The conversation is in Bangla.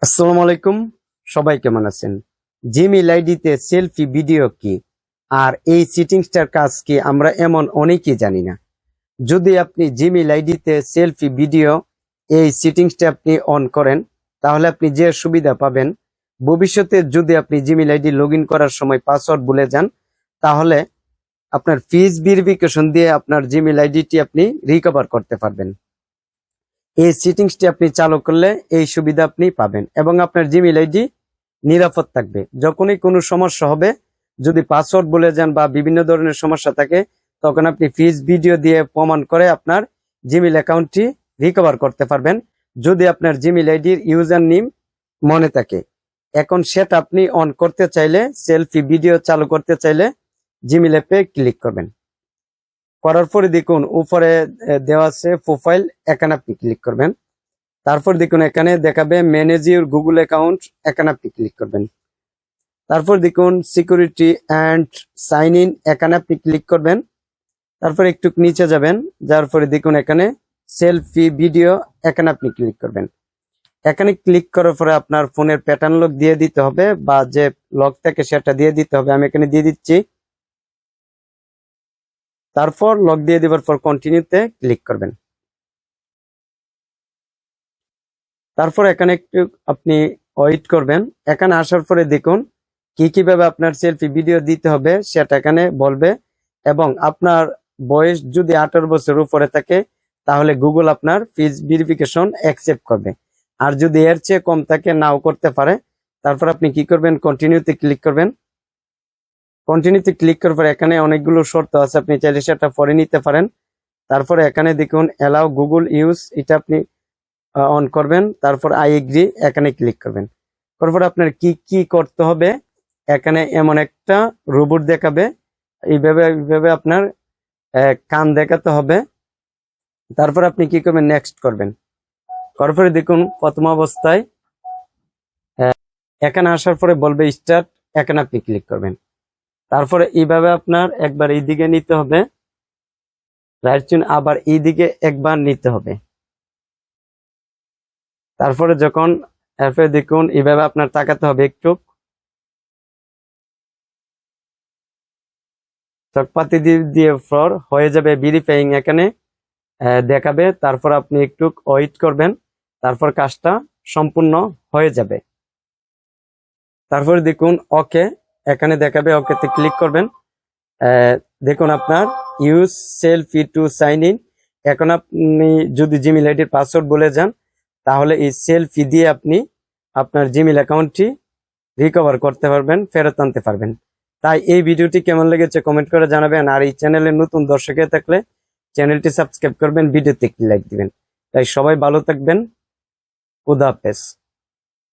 আসসালামু আলাইকুম। সবাই কেমন আছেন? জিমেইল আইডিতে সেলফি ভিডিও কি আর এই সেটিংসটার কাজ কি আমরা এমন অনেকেই জানি না। যদি আপনি জিমেইল আইডিতে সেলফি ভিডিও এই সেটিংসটা আপনি অন করেন তাহলে আপনি যে সুবিধা পাবেন, ভবিষ্যতে যদি আপনি জিমেইল আইডি লগ ইন করার সময় পাসওয়ার্ড ভুলে যান তাহলে আপনার ফেস ভেরিফিকেশন দিয়ে আপনার জিমেইল আইডিটি আপনি রিকভার করতে পারবেন। এই সেটিংসটি আপনি চালু করলে এই সুবিধা আপনি পাবেন এবং আপনার জিমেইল আইডি নিরাপদ থাকবে। যখনই কোনো সমস্যা হবে, যদি পাসওয়ার্ড ভুলে যান বা বিভিন্ন ধরনের সমস্যা থাকে, তখন আপনি ফেস ভিডিও দিয়ে প্রমাণ করে আপনার জিমেইল অ্যাকাউন্টটি রিকভার করতে পারবেন, যদি আপনার জিমেইল আইডির ইউজার নেম মনে থাকে। এখন সেটা আপনি অন করতে চাইলে, সেলফি ভিডিও চালু করতে চাইলে জিমেইল অ্যাপে ক্লিক করবেন। করার পরে দেখুন উপরে দেওয়া আছে প্রোফাইল, এখানে আপনি ক্লিক করবেন। তারপর দেখুন এখানে দেখাবে ম্যানেজ ইউর গুগল অ্যাকাউন্ট, এখানে আপনি ক্লিক করবেন। তারপর দেখুন সিকিউরিটি অ্যান্ড সাইন ইন, এখানে আপনি ক্লিক করবেন। তারপর একটু নিচে যাবেন, যার পরে দেখুন এখানে সেলফি ভিডিও, এখানে আপনি ক্লিক করবেন। এখানে ক্লিক করার পরে আপনার ফোনের প্যাটার্ন লক দিয়ে দিতে হবে বা যে লক থাকে সেটা দিয়ে দিতে হবে। আমি এখানে দিয়ে দিচ্ছি। তারপর লক দিয়ে দেওয়ার পর কন্টিনিউতে ক্লিক করবেন। তারপর এখানে একটু আপনি ওয়েট করবেন। এখানে আসার পরে দেখুন কিভাবে আপনার সেলফি ভিডিও দিতে হবে সেটা এখানে বলবে, এবং আপনার বয়স যদি 18 বছর উপরে থাকে তাহলে গুগল আপনার ফেস ভেরিফিকেশন অ্যাকসেপ্ট করবে, আর যদি এর চেয়ে কম থাকে নাও করতে পারে। তারপর আপনি কি করবেন, কন্টিনিউতে ক্লিক করবেন। কন্টিনিউতে ক্লিক করার পর এখানে অনেকগুলো শর্ত আছে, আপনি চাইলে সেটা পরে নিতে পারেন। তারপরে এখানে দেখুন অ্যালাউ গুগল ইউজ, এটা আপনি অন করবেন। তারপর আই এগ্রি, এখানে ক্লিক করবেন। তারপর আপনার কি কি করতে হবে, এখানে এমন একটা রোবট দেখাবে, এইভাবে আপনার কান দেখাতে হবে। তারপর আপনি কি করবেন, নেক্সট করবেন। তারপরে দেখুন প্রথম অবস্থায় এখানে আসার পরে বলবে স্টার্ট, এখানে আপনি ক্লিক করবেন। তারপরে এইভাবে আপনার একবার এইদিকে নিতে হবে, রাইট চিহ্ন, আবার এইদিকে একবার নিতে হবে। তারপরে যখন এরপরে দেখুন এইভাবে আপনার তাকাতে হবে, একটু চটপাতি দিয়ে ফর হয়ে যাবে ভেরিফাইং, এখানে দেখাবে। তারপর আপনি একটু ওয়েট করবেন, তারপর কাজটা সম্পূর্ণ হয়ে যাবে। তারপরে দেখুন ওকে, এখানে দেখাবে, ওকেতে ক্লিক করবেন। দেখুন আপনার use selfie to sign in, এখন আপনি যদি জিমেইল আইডির পাসওয়ার্ড বলে যান তাহলে এই সেলফি দিয়ে আপনি আপনার জিমেইল অ্যাকাউন্টটি রিকভার করতে পারবেন, ফেরত আনতে পারবেন। তাই এই ভিডিওটি কেমন লেগেছে কমেন্ট করে জানাবেন, আর এই চ্যানেলে নতুন দর্শক হয়ে থাকলে চ্যানেলটি সাবস্ক্রাইব করবেন, ভিডিওতে একটি লাইক দিবেন। তাই সবাই ভালো থাকবেন, খুদা হাফেজ।